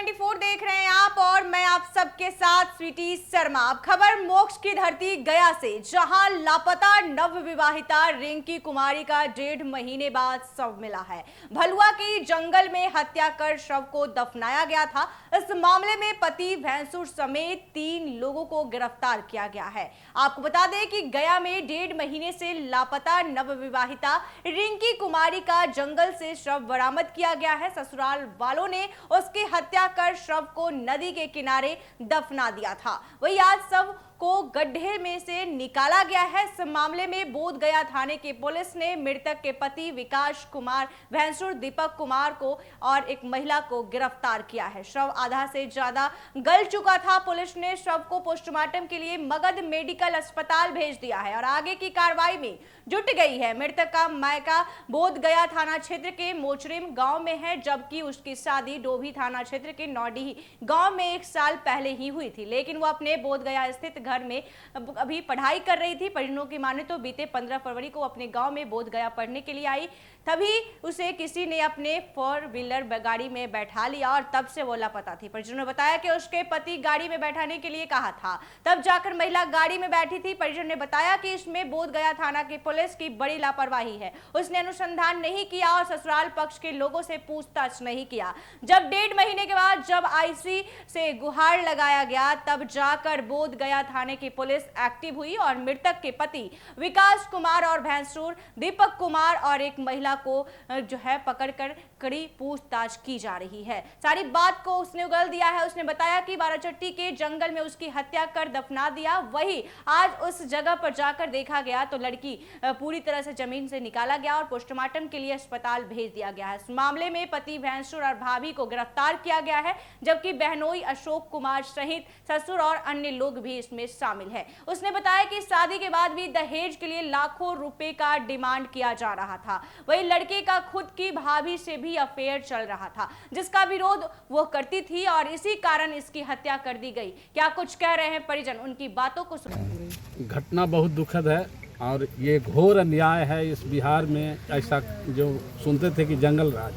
24 देख रहे हैं आप और मैं आप सबके साथ स्वीटी शर्मा। अब खबर मोक्ष की धरती गया से, जहां लापता नवविवाहिता रिंकी कुमारी का 1.5 महीने बाद शव मिला है। भलुआ की जंगल में हत्या कर शव को दफनाया गया था। इस मामले में पति भैंसुर समेत 3 लोगों को गिरफ्तार किया गया है। आपको बता दें कि गया में 1.5 महीने से लापता नवविवाहिता रिंकी कुमारी का जंगल से शव बरामद किया गया है। ससुराल वालों ने उसकी हत्या कर शव को नदी के किनारे दफना दिया था। वही आज शव को गड्ढे में से निकाला गया है। इस मामले में बोधगया थाने की पुलिस ने मृतक के पति विकास कुमार, भैंसुर दीपक कुमार को और एक महिला को गिरफ्तार किया है। शव आधा से ज्यादा गल चुका था। पुलिस ने शव को पोस्टमार्टम के लिए मगध मेडिकल अस्पताल भेज दिया है और आगे की कार्रवाई में जुट गई है। मृतक का मायका बोधगया थाना क्षेत्र के मोचरिम गांव में है, जबकि उसकी शादी डोभी थाना क्षेत्र के नौडीही गांव में 1 साल पहले ही हुई थी, लेकिन वो अपने बोधगया स्थित घर में अभी पढ़ाई कर रही थी। परिजनों की माने तो बीते 15 फरवरी को अपने गांव में बोधगया पढ़ने के लिए आई, तभी उसे किसी ने अपने 4 व्हीलर गाड़ी में बैठा लिया और तब से वो लापता थी। परिजनों ने बताया कि उसके पति गाड़ी में बैठाने के लिए कहा था, तब जाकर महिला गाड़ी में बैठी थी। परिजन ने बताया कि इसमें बोधगया थाना की पुलिस की बड़ी लापरवाही है। उसने अनुसंधान नहीं किया और ससुराल पक्ष के लोगों से पूछताछ नहीं किया। जब 1.5 महीने के बाद जब आईसी से गुहार लगाया गया, तब जाकर बोधगया थाने की पुलिस एक्टिव हुई और मृतक के पति विकास कुमार और भैंसुर दीपक कुमार और एक महिला को जो है पकड़कर कड़ी पूछताछ की जा रही है। सारी बात को उसने उगल दिया है। उसने बताया कि बाराचट्टी के जंगल में उसकी हत्या कर दफना दिया। वही आज उस जगह पर जाकर देखा गया तो लड़की पूरी तरह से जमीन से निकाला गया और पोस्टमार्टम के लिए अस्पताल भेज दिया गया है। इस मामले में पति भैंसुर और भाभी को गिरफ्तार किया गया है, जबकि बहनोई अशोक कुमार सहित ससुर और अन्य लोग भी इसमें शामिल है। उसने बताया कि शादी के बाद भी दहेज के लिए लाखों रुपए का डिमांड किया जा रहा था। वही लड़के का खुद की भाभी से भी अफेयर चल रहा था, जिसका विरोध वो करती थी और इसी कारण इसकी हत्या कर दी गई। क्या कुछ कह रहे हैं परिजन, उनकी बातों को सुनिए। घटना बहुत दुखद है और ये घोर अन्याय है इस बिहार में। ऐसा जो सुनते थे कि जंगल राज,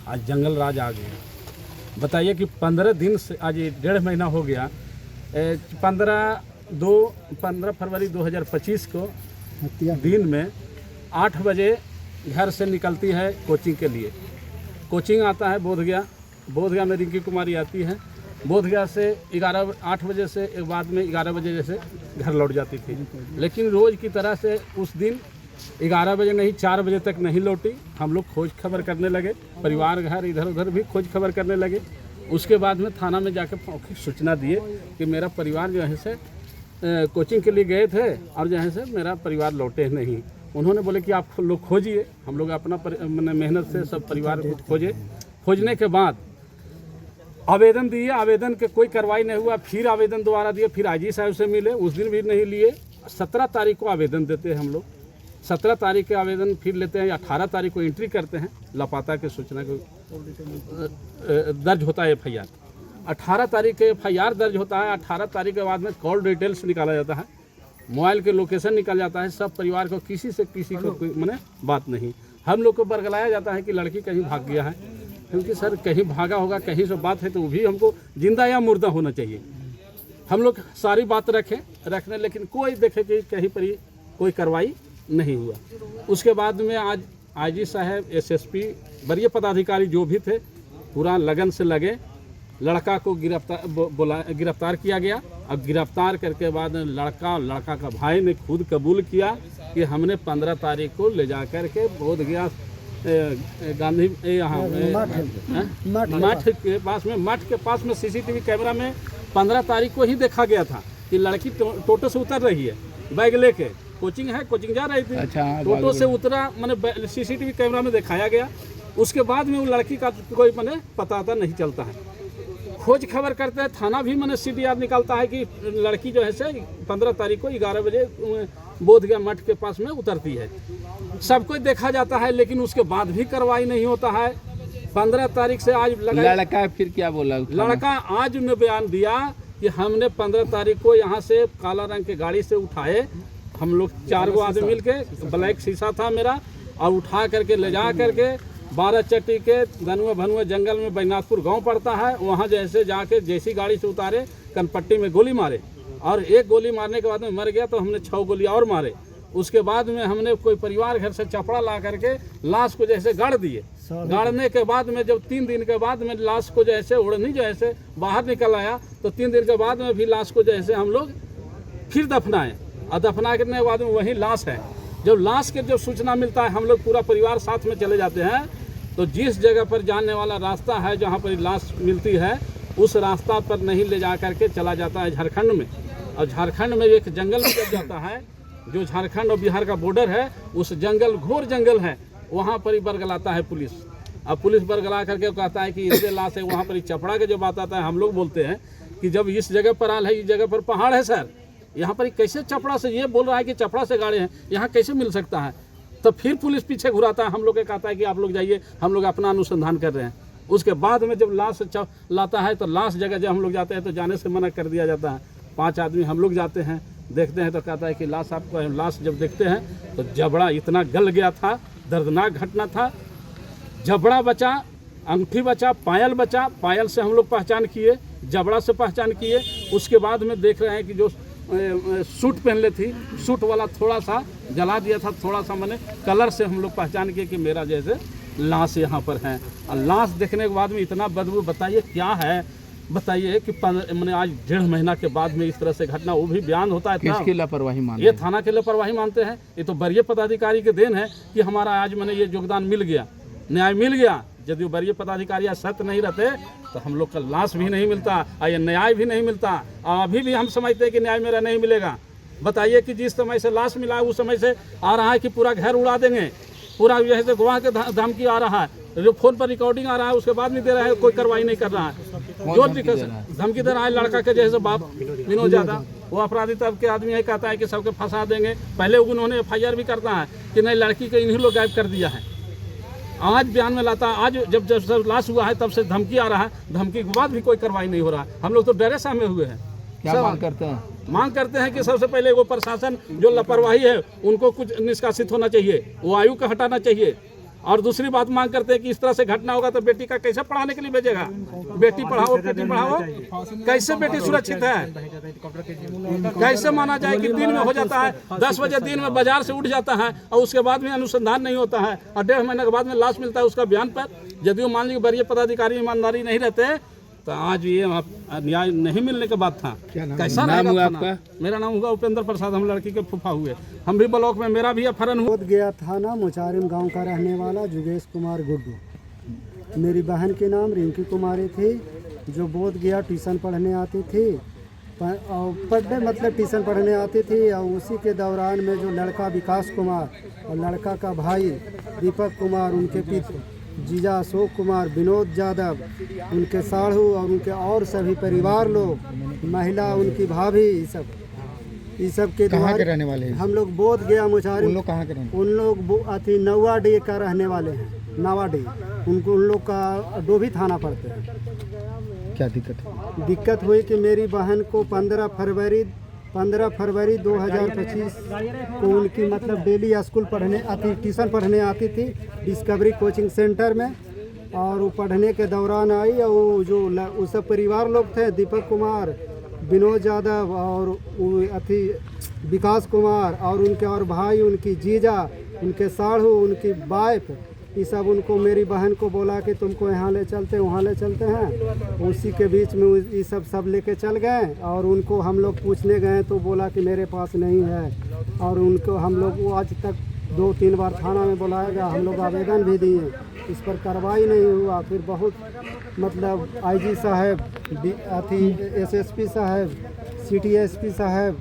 आज जंगल राज आ गया। बताइए कि 15 दिन से, आज 1.5 महीना हो गया। 15 फरवरी 2025 को दिन में 8 बजे घर से निकलती है कोचिंग के लिए। कोचिंग आता है बोधगया में रिंकी कुमारी आती है। बोधगया से 8 बजे से बाद में 11 बजे जैसे घर लौट जाती थी, लेकिन रोज़ की तरह से उस दिन 11 बजे नहीं 4 बजे तक नहीं लौटी। हम लोग खोज खबर करने लगे, परिवार घर इधर उधर भी खोज खबर करने लगे। उसके बाद में थाना में जाकर सूचना दिए कि मेरा परिवार जो है से कोचिंग के लिए गए थे और जो है से मेरा परिवार लौटे नहीं। उन्होंने बोले कि आप लोग खोजिए। हम लोग अपना मेहनत से सब परिवार को खोजे। खोजने के बाद आवेदन दिए, आवेदन के कोई कार्रवाई नहीं हुआ। फिर आवेदन दोबारा दिए, फिर आईजी साहब से मिले, उस दिन भी नहीं लिए। 17 तारीख को आवेदन देते हैं हम लोग। 17 तारीख के आवेदन फिर लेते हैं, 18 तारीख को एंट्री करते हैं। लापता की सूचना को दर्ज होता है FIR। 18 तारीख के FIR दर्ज होता है। 18 तारीख के बाद में कॉल डिटेल्स निकाला जाता है, मोबाइल के लोकेशन निकल जाता है। सब परिवार को किसी से किसी को कोई मने बात नहीं। हम लोग को बरगलाया जाता है कि लड़की कहीं भाग गया है, क्योंकि सर कहीं भागा होगा, कहीं से बात है तो वो भी हमको जिंदा या मुर्दा होना चाहिए। हम लोग सारी बात रखने लेकिन कोई देखे कि कहीं पर कोई कार्रवाई नहीं हुआ। उसके बाद में आज आईजी साहब, SSP, वरीय पदाधिकारी जो भी थे, पूरा लगन से लगे। लड़का को गिरफ्तार किया गया। अब गिरफ्तार करके बाद लड़का का भाई ने खुद कबूल किया कि हमने 15 तारीख को ले जा कर के बोधगया गांधी यहाँ मठ के पास में CCTV कैमरा में 15 तारीख को ही देखा गया था कि लड़की टोटो से उतर रही है, बैग लेके। कोचिंग जा रही थी। अच्छा, टोटो से उतरा, मैंने CCTV कैमरा में दिखाया गया। उसके बाद में वो लड़की का कोई मैंने पता नहीं चलता है। खोज खबर करते हैं, थाना भी मैंने CDR निकालता है कि लड़की जो है से 15 तारीख को 11 बजे बोधगया मठ के पास में उतरती है। सब कुछ देखा जाता है, लेकिन उसके बाद भी कार्रवाई नहीं होता है। 15 तारीख से आज लड़का फिर क्या बोला? लड़का आज ने बयान दिया कि हमने 15 तारीख को यहाँ से काला रंग के गाड़ी से उठाए। हम लोग 4 आदमी मिल के, ब्लैक शीशा था मेरा, और उठा करके ले जा करके 12 चट्टी के धनुआ भनुआ जंगल में बैनाथपुर गांव पड़ता है। वहां जैसे जाके जैसी गाड़ी से उतारे कनपट्टी में गोली मारे और एक गोली मारने के बाद में मर गया तो हमने 6 गोली और मारे। उसके बाद में हमने कोई परिवार घर से चपड़ा ला करके लाश को जैसे गाड़ दिए। गाड़ने के बाद में जब 3 दिन के बाद में लाश को जैसे उड़नी जैसे बाहर निकल आया तो 3 दिन के बाद में भी लाश को जैसे हम लोग फिर दफनाए और दफना करने के बाद में वही लाश है। जब लाश के जब सूचना मिलता है हम लोग पूरा परिवार साथ में चले जाते हैं। तो जिस जगह पर जाने वाला रास्ता है जहाँ पर लाश मिलती है उस रास्ता पर नहीं ले जा करके चला जाता है झारखंड में। और झारखंड में एक जंगल में जब जाता है जो झारखंड और बिहार का बॉर्डर है, उस जंगल घोर जंगल है, वहाँ पर ही बरगलाता है पुलिस। अब पुलिस बरगला करके कहता है कि इससे लाश है। वहाँ पर ही चपड़ा के जो बात आता है हम लोग बोलते हैं कि जब इस जगह पर आल है, इस जगह पर पहाड़ है सर, यहाँ पर कैसे चपड़ा से, ये बोल रहा है कि चपड़ा से गाड़े हैं, यहाँ कैसे मिल सकता है। तो फिर पुलिस पीछे घुराता है, हम लोग के कहता है कि आप लोग जाइए, हम लोग अपना अनुसंधान कर रहे हैं। उसके बाद में जब लाश लाता है तो लाश जगह जब हम लोग जाते हैं तो जाने से मना कर दिया जाता है। 5 आदमी हम लोग जाते हैं, देखते हैं तो कहता है कि लाश आपको, लाश जब देखते हैं तो जबड़ा इतना गल गया था, दर्दनाक घटना था। जबड़ा बचा, अंगूठी बचा, पायल बचा, पायल से हम लोग पहचान किए, जबड़ा से पहचान किए। उसके बाद में देख रहे हैं कि जो सूट पहन थी, सूट वाला थोड़ा सा जला दिया था, थोड़ा सा मैंने कलर से हम लोग पहचान किए कि मेरा जैसे लाश यहाँ पर है। और लाश देखने के बाद में इतना बदबू, बताइए क्या है, बताइए कि मैंने आज 1.5 महीना के बाद में इस तरह से घटना, वो भी बयान होता है। किसकी लापरवाही मानते ये थाना के लापरवाही मानते हैं। ये तो वरीय पदाधिकारी के देन है कि हमारा आज मैंने ये योगदान मिल गया, न्याय मिल गया। यदि वरीय पदाधिकारी सत्य नहीं रहते तो हम लोग का लाश भी नहीं मिलता और ये न्याय भी नहीं मिलता। और अभी भी हम समझते हैं कि न्याय मेरा नहीं मिलेगा। बताइए कि जिस समय से लाश मिला उस समय से आ रहा है कि पूरा घर उड़ा देंगे, पूरा जैसे गवाह के धमकी आ रहा है, जो फोन पर रिकॉर्डिंग आ रहा है उसके बाद नहीं दे रहा है, कोई कार्रवाई नहीं कर रहा है। जो धमकी दे रहा है लड़का के जैसे बाप विनोद यादव, वो अपराधी तब के आदमी है, कहता है कि सबके फंसा देंगे। पहले उन्होंने FIR भी करता है कि नहीं लड़की को इन्हीं लोग गायब कर दिया है। आज बयान में लाता है, आज जब लाश हुआ है तब से धमकी आ रहा है, धमकी के बाद भी कोई कार्रवाई नहीं हो रहा है। हम लोग तो डरे सहमे हुए हैं। क्या मांग करते हैं? मांग करते हैं कि सबसे पहले वो प्रशासन जो लापरवाही है उनको कुछ निष्कासित होना चाहिए, वो आयु का हटाना चाहिए। और दूसरी बात मांग करते हैं कि इस तरह से घटना होगा तो बेटी का कैसे पढ़ाने के लिए भेजेगा। बेटी पढ़ाओ, बेटी पढ़ाओ, कैसे बेटी सुरक्षित है, कैसे माना जाए कि दिन में हो जाता है, 10 बजे दिन में बाजार से उठ जाता है और उसके बाद में अनुसंधान नहीं होता है और 1.5 महीने के बाद में लाश मिलता है उसका बयान पर। यदि वो मान लीजिए वरीय पदाधिकारी ईमानदारी नहीं रहते तो आज ये न्याय नहीं मिलने के बाद था। कैसा नाम हुआ आपका? मेरा नाम हुआ उपेंद्र प्रसाद, हम लड़की के फूफा हुए। हम भी ब्लॉक में, मेरा भी अपहरण हुआ। बोध गया थाना मुचारिम गांव का रहने वाला जुगेश कुमार गुड्डू। मेरी बहन के नाम रिंकी कुमारी थी, जो बोध गया ट्यूशन पढ़ने आती थी, पढ़ने मतलब ट्यूशन पढ़ने आती थी। और उसी के दौरान में जो लड़का विकास कुमार और लड़का का भाई दीपक कुमार, उनके पिता जीजा अशोक कुमार, विनोद यादव, उनके साढ़ू और उनके और सभी परिवार लोग, महिला उनकी भाभी, ये सब के कहाँ के रहने वाले हैं? हम लोग बोध गया मुचारिम। उन लोग कहाँ के रहने? उन लोग अति नवाडी का रहने वाले हैं, नवाडी। उनको उन लोग का डोभी थाना पड़ते हैं। क्या दिक्कत है? दिक्कत हुई कि मेरी बहन को 15 फरवरी 2025 को उनकी मतलब डेली स्कूल पढ़ने आती, ट्यूशन पढ़ने आती थी डिस्कवरी कोचिंग सेंटर में। और वो पढ़ने के दौरान आई और वो जो उस सब परिवार लोग थे, दीपक कुमार, विनोद यादव और विकास कुमार और उनके और भाई, उनकी जीजा, उनके साढ़ू, उनकी वाइफ, ये सब उनको, मेरी बहन को बोला कि तुमको यहाँ ले चलते वहाँ ले चलते हैं। उसी के बीच में ये सब लेके चल गए और उनको हम लोग पूछने गए तो बोला कि मेरे पास नहीं है। और उनको हम लोग, वो आज तक 2-3 बार थाना में बुलाया गया, हम लोग आवेदन भी दिए, इस पर कार्रवाई नहीं हुआ। फिर बहुत मतलब IG साहब, SSP साहब, CTSP साहब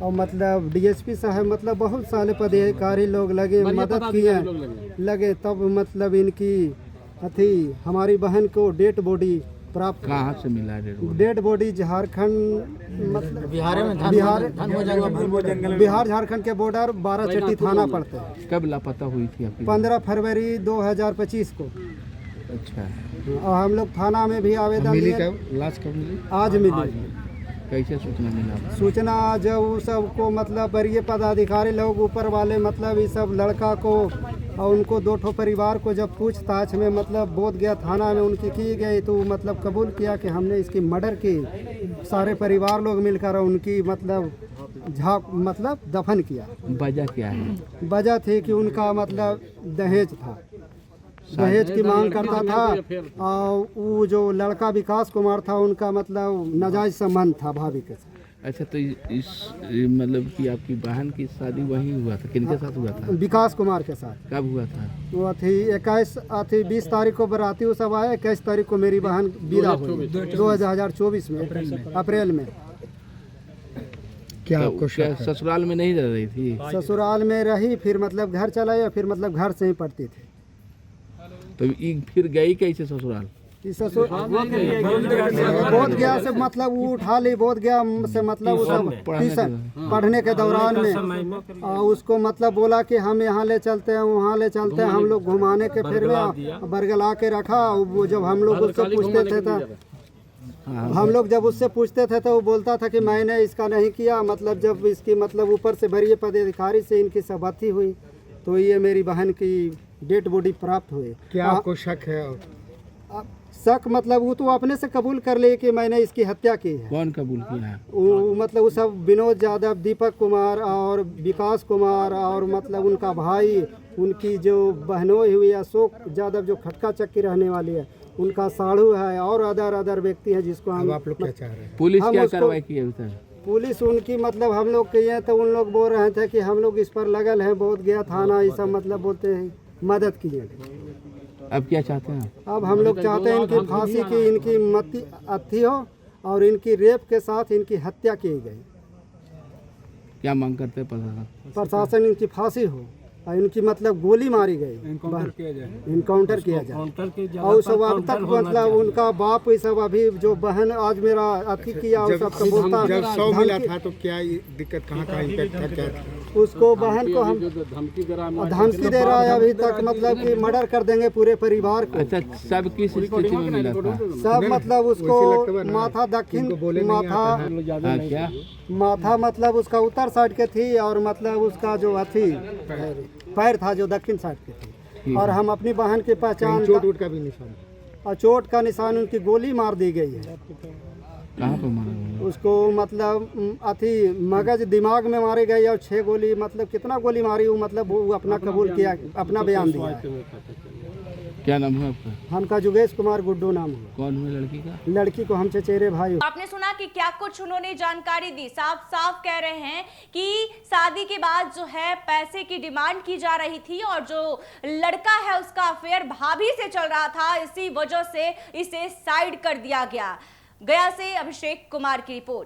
और मतलब DSP साहब, मतलब बहुत सारे पदाधिकारी लोग लगे, मदद किए लगे। तब मतलब इनकी हमारी बहन को डेड बॉडी प्राप्त। कहाँ से मिला डेड बॉडी? झारखंड, मतलब बिहार झारखंड के बॉर्डर 12 चट्टी थाना पड़ते हैं। कब लापता हुई थी आपकी? 15 फरवरी 2025 को। अच्छा। और हम लोग थाना में भी आवेदन दिए। लाश कब मिली? आज मिली। कैसे सूचना मिला? सूचना जब वो सबको मतलब वरीय पदाधिकारी लोग ऊपर वाले मतलब ये सब लड़का को और उनको दो ठो परिवार को जब पूछताछ में मतलब बोध गया थाना में उनकी की गई तो मतलब कबूल किया कि हमने इसकी मर्डर की। सारे परिवार लोग मिलकर उनकी मतलब मतलब दफन किया। वजह क्या है? वजह थी कि उनका मतलब दहेज था, दहेज की मांग करता था और वो जो लड़का विकास कुमार था उनका मतलब नाजायज संबंध था भाभी के साथ। अच्छा, तो इस मतलब कि आपकी बहन की शादी वहीं हुआ था, किनके साथ हुआ था? विकास कुमार के साथ। कब हुआ था? वो थी 20 तारीख को बराती वो सब आए, 21 तारीख को मेरी बहन विदा हुई 2024 में अप्रैल में। क्या आपको ससुराल में नहीं रह रही थी? ससुराल में रही, फिर मतलब घर चला या फिर मतलब घर से ही पढ़ती थी। तो फिर गई कैसे ससुराल? ससुर बोध गया से मतलब वो उठा ली, बोध गया से मतलब वो सब ट्यूशन पढ़ने के दौरान में उसको मतलब बोला कि हम यहाँ ले चलते हैं वहाँ ले चलते हैं, हम लोग घुमाने के फिर में बरगला के रखा। वो जब हम लोग उससे पूछते थे तो हम लोग जब उससे पूछते थे तो वो बोलता था कि मैंने इसका नहीं किया। मतलब जब इसकी मतलब ऊपर से वरीय पदाधिकारी से इनकी सहमति हुई तो ये मेरी बहन की डेड बॉडी प्राप्त हुई। क्या आपको शक है? शक मतलब वो तो अपने से कबूल कर ले कि मैंने इसकी हत्या की है। कौन कबूल किया है? वो मतलब वो सब विनोद यादव, दीपक कुमार और विकास कुमार और मतलब उनका भाई, उनकी जो बहनोई हुई अशोक यादव जो खटका चक्की रहने वाली है, उनका साड़ू है और अदर व्यक्ति है जिसको हम। आप लोग क्या चाह रहे हैं? पुलिस क्या कार्रवाई की अभी तक? पुलिस उनकी मतलब हम लोग किए तो उन लोग बोल रहे थे कि हम लोग इस पर लगल हैं, बोध गया थाना ये सब मतलब बोलते हैं मदद कीजिए। अब क्या चाहते हैं? अब हम लोग चाहते हैं इनकी फांसी की, इनकी मती अथी हो और इनकी रेप के साथ इनकी हत्या की गई। क्या मांग करते हैं प्रशासन इनकी फांसी हो और इनकी मतलब गोली मारी गई, इनकाउंटर किया जाए। और सब अब तक मतलब उनका बाप ये सब अभी जो बहन आज मेरा अथी किया और सब बोलता मिला था तो क्या दिक्कत कहाँ का इम्पैक्ट था? क्या उसको बहन को हम धमकी दे रहा है अभी तक मतलब कि मर्डर कर देंगे पूरे परिवार को। अच्छा, सब किस स्थिति में मिला था? सब मतलब उसको माथा दक्षिण माथा मतलब उसका उत्तर साइड के थी और मतलब उसका जो अथी पैर था जो दक्षिण साइड के थी। और हम अपनी बहन की पहचान चोट का भी निशान और चोट का निशान उनकी गोली मार दी गई है। कहाँ पे मारा? उसको मतलब अथी मगज दिमाग में मारी गई और 6 गोली मतलब कितना गोली मारी वो मतलब वो अपना कबूल किया, अपना बयान दिया है। क्या नाम है आपका? हमका जुगेश कुमार गुड्डू नाम है। कौन हुए लड़की का? लड़की को हम चचेरे भाई। आपने सुना कि क्या कुछ उन्होंने जानकारी दी। साफ साफ कह रहे हैं कि शादी के बाद जो है पैसे की डिमांड की जा रही थी और जो लड़का है उसका अफेयर भाभी से चल रहा था, इसी वजह से इसे साइड कर दिया गया। गया से अभिषेक कुमार की रिपोर्ट।